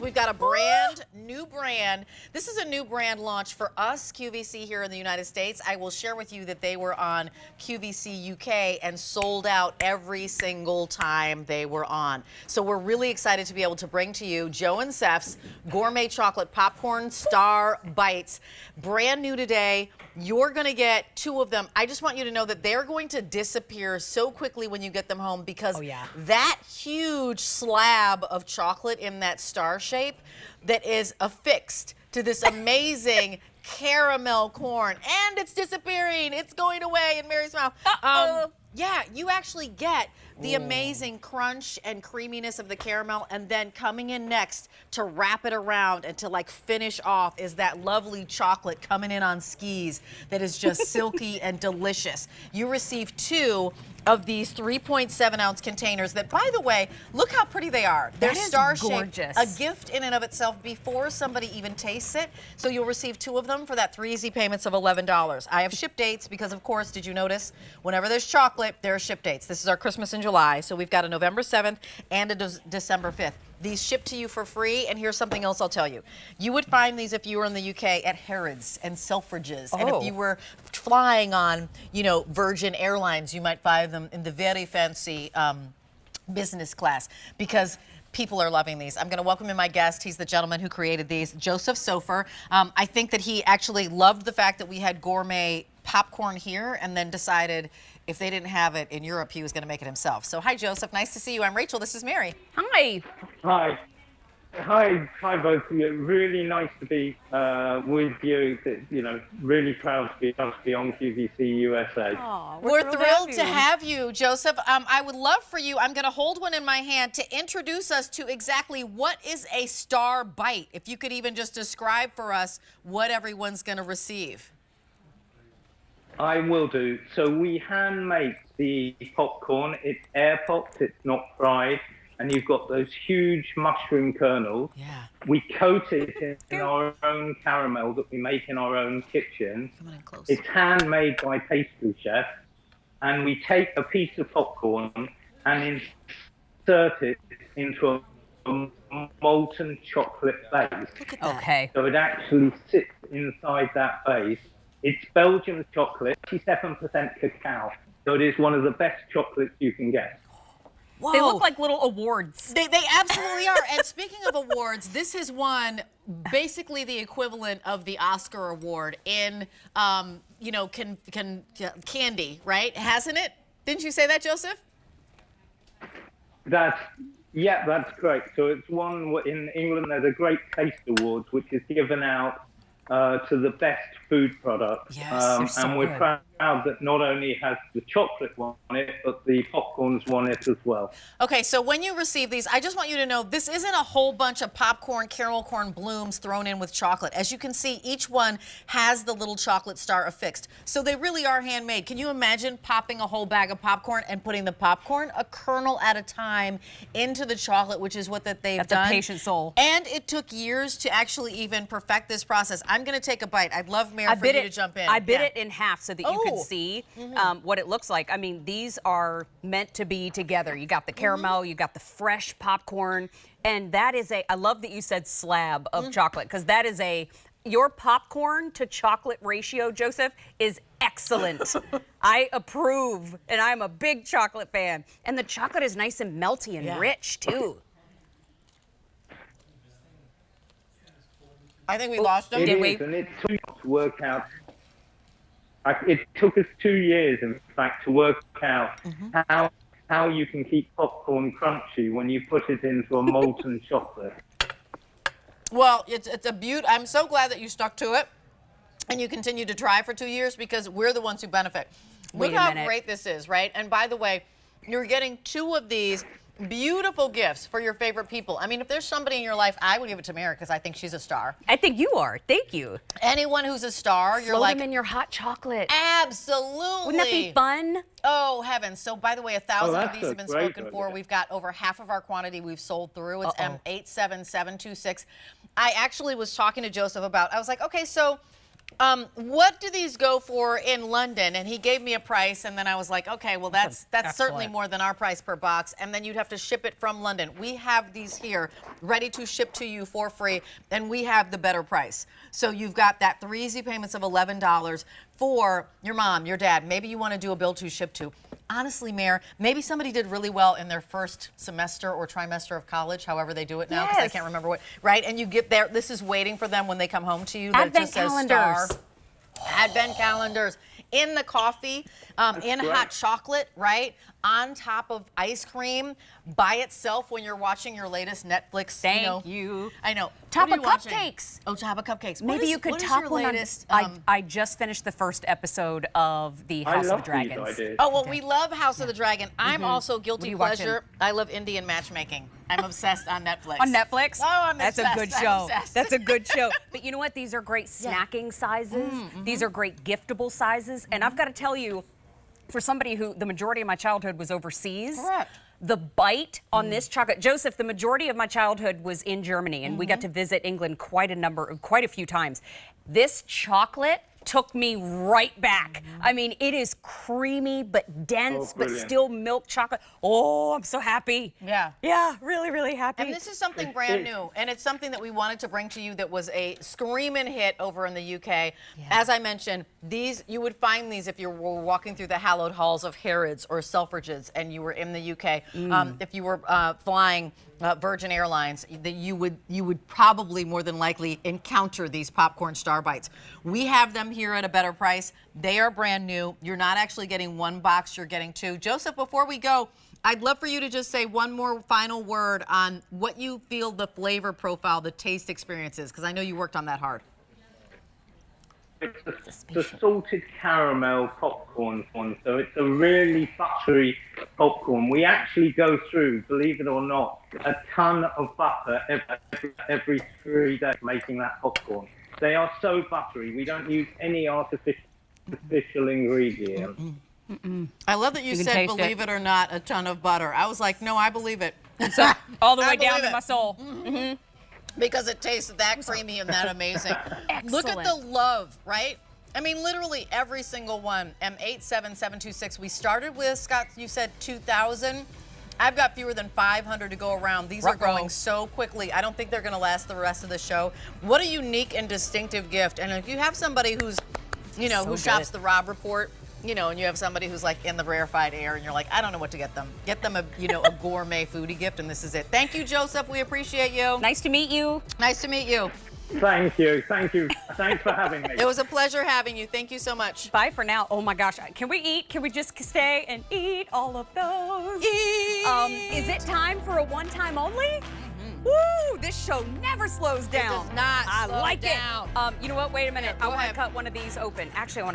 We've got a brand new brand. This is a new brand launch for us, QVC, here in the United States. I will share with you that they were on QVC UK and sold out every single time they were on. So we're really excited to be able to bring to you Joe and Seph's Gourmet Chocolate Popcorn Star Bites. Brand new today. You're going to get 2 of them. I just want you to know that they're going to disappear so quickly when you get them home because that huge slab of chocolate in that star shape that is affixed to this amazing caramel corn, and it's disappearing. It's going away in Mary's mouth. Yeah, you actually get the amazing crunch and creaminess of the caramel, and then coming in next to wrap it around and to like finish off is that lovely chocolate coming in on skis that is just silky and delicious. You receive 2 of these 3.7 ounce containers that, by the way, look how pretty they are. They're star-shaped, a gift in and of itself before somebody even tastes it. So you'll receive 2 of them for that 3 easy payments of $11. I have ship dates because, of course, did you notice? Whenever there's chocolate, there are ship dates. This is our Christmas in July, so we've got a November 7th and a December 5th. These ship to you for free, and here's something else I'll tell you. You would find these if you were in the UK at Harrods and Selfridges, and if you were flying on, you know, Virgin Airlines, you might find them in the very fancy business class because people are loving these. I'm going to welcome in my guest. He's the gentleman who created these, Joseph Seph. I think that he actually loved the fact that we had gourmet popcorn here and then decided if they didn't have it in Europe, he was going to make it himself. So hi, Joseph. Nice to see you. I'm Rachel. This is Mary. Hi. Hi. Hi, both of you. Really nice to be with you. You know, really proud to be on QVC USA. Aww, we're thrilled to have you, Joseph. I would love for you, I'm going to hold one in my hand, to introduce us to exactly what is a star bite. If you could even just describe for us what everyone's going to receive. I will do. So we hand make the popcorn. It's air popped, it's not fried, and you've got those huge mushroom kernels. Yeah. We coat it in our own caramel that we make in our own kitchen. Come on in close. It's handmade by pastry chefs, and we take a piece of popcorn and insert it into a molten chocolate base. Look at that. Okay. So it actually sits inside that base. It's Belgian chocolate, 57% cacao. So it is one of the best chocolates you can get. Whoa. They look like little awards. They absolutely are. And speaking of awards, this has won basically the equivalent of the Oscar award in, you know, candy, right? Hasn't it? Didn't you say that, Joseph? That's great. So it's one in England. There's a Great Taste Awards, which is given out to the best food product. Yes, and we're proud that not only has the chocolate won it, but the popcorn's won it as well. Okay, so when you receive these, I just want you to know this isn't a whole bunch of popcorn, caramel corn blooms thrown in with chocolate. As you can see, each one has the little chocolate star affixed. So they really are handmade. Can you imagine popping a whole bag of popcorn and putting the popcorn a kernel at a time into the chocolate, which is what they've done? That's a patient soul. And it took years to actually even perfect this process. I'm going to take a bite. I'd love, Mary, for you to jump in. I bit it in half so that you could see Mm-hmm. what it looks like. I mean, these are meant to be together. You got the caramel, you got the fresh popcorn, and that is I love that you said slab of chocolate, because that is your popcorn to chocolate ratio, Joseph, is excellent. I approve, and I'm a big chocolate fan. And the chocolate is nice and melty and rich, too. I think we lost them. It Did is, we? and it took us to work out. It took us 2 years, in fact, to work out how you can keep popcorn crunchy when you put it into a molten chocolate. Well, it's a beaut. I'm so glad that you stuck to it and you continue to try for 2 years, because we're the ones who benefit. Look how great this is, right? And by the way, you're getting 2 of these beautiful gifts for your favorite people. I mean, if there's somebody in your life, I would give it to Mary because I think she's a star. I think you are. Thank you. Anyone who's a star, you're Float like, them in your hot chocolate. absolutely. Wouldn't that be fun? Oh, heavens. So, by the way, 1,000 of these have been spoken idea. for. We've got over half of our quantity we've sold through. It's M87726. I actually was talking to Joseph about, I was like, okay, so What do these go for in London? And he gave me a price, and then I was like, okay, well, that's certainly Excellent. more than our price per box, and then you'd have to ship it from London. We have these here ready to ship to you for free, and we have the better price. So you've got that 3 easy payments of $11 for your mom, your dad. Maybe you want to do a build to ship to. Honestly, Mayor, maybe somebody did really well in their first semester or trimester of college, however they do it now, because I Yes. can't remember what, right? And you get there, this is waiting for them when they come home to you. That it Advent just says calendars. star. Advent calendars in the coffee, in great. hot chocolate, right? On top of ice cream by itself when you're watching your latest Netflix. Thank you. I know. Top What are of you watching? cupcakes. Oh, top of cupcakes. Maybe you could what is top your one latest, on. I just finished the first episode of the House of love the Dragons. these ideas. Oh, well, we love House of the Dragon. I'm also guilty are you pleasure. I love Indian matchmaking. I'm obsessed on Netflix. On Netflix? Oh, I'm That's obsessed. a good I'm show. obsessed. That's a good show. But you know what? These are great snacking sizes. These are great giftable sizes. And I've got to tell you, for somebody who the majority of my childhood was overseas, Correct. the bite on this chocolate, Joseph, the majority of my childhood was in Germany, and we got to visit England quite a few times. This chocolate took me right back. I mean, it is creamy but dense, but brilliant. still milk chocolate. Oh, I'm so happy. Yeah. Yeah, really, really happy. And this is something brand new, and it's something that we wanted to bring to you that was a screaming hit over in the UK. As I mentioned, these you would find these if you were walking through the hallowed halls of Harrods or Selfridges and you were in the UK. If you were flying Virgin Airlines, that you would probably more than likely encounter these popcorn Star Bites. We have them here at a better price. They are brand new. You're not actually getting one box, you're getting two. Joseph, before we go, I'd love for you to just say one more final word on what you feel the flavor profile, the taste experience is, because I know you worked on that hard. It's the salted caramel popcorn one, so it's a really buttery popcorn. We actually go through, believe it or not, a ton of butter every 3 days making that popcorn. They are so buttery. We don't use any artificial ingredients. I love that you can said, taste it. believe it or not, a ton of butter. I was like, no, I believe it. All the I way down believe to it. my soul. Because it tastes that creamy and that amazing. Look at the Excellent. love, right? I mean, literally every single one. M87726. We started with, Scott, you said 2,000. I've got fewer than 500 to go around. These are Ruh-roh. going so quickly. I don't think they're going to last the rest of the show. What a unique and distinctive gift. And if you have somebody who's, you know, So who shops good. the Rob Report, you know, and you have somebody who's like in the rarefied air and you're like, I don't know what to get them. Get them a, you know, a gourmet foodie gift, and this is it. Thank you, Joseph. We appreciate you. Nice to meet you. Nice to meet you. Thank you. Thanks for having me. It was a pleasure having you. Thank you so much. Bye for now. Oh my gosh. Can we eat? Can we just stay and eat all of those? Is it time for a one-time only? Woo! This show never slows down. does not I slow like down. it. You know what? Wait a minute. Yeah, I go want to ahead. cut one of these open. Actually, I want to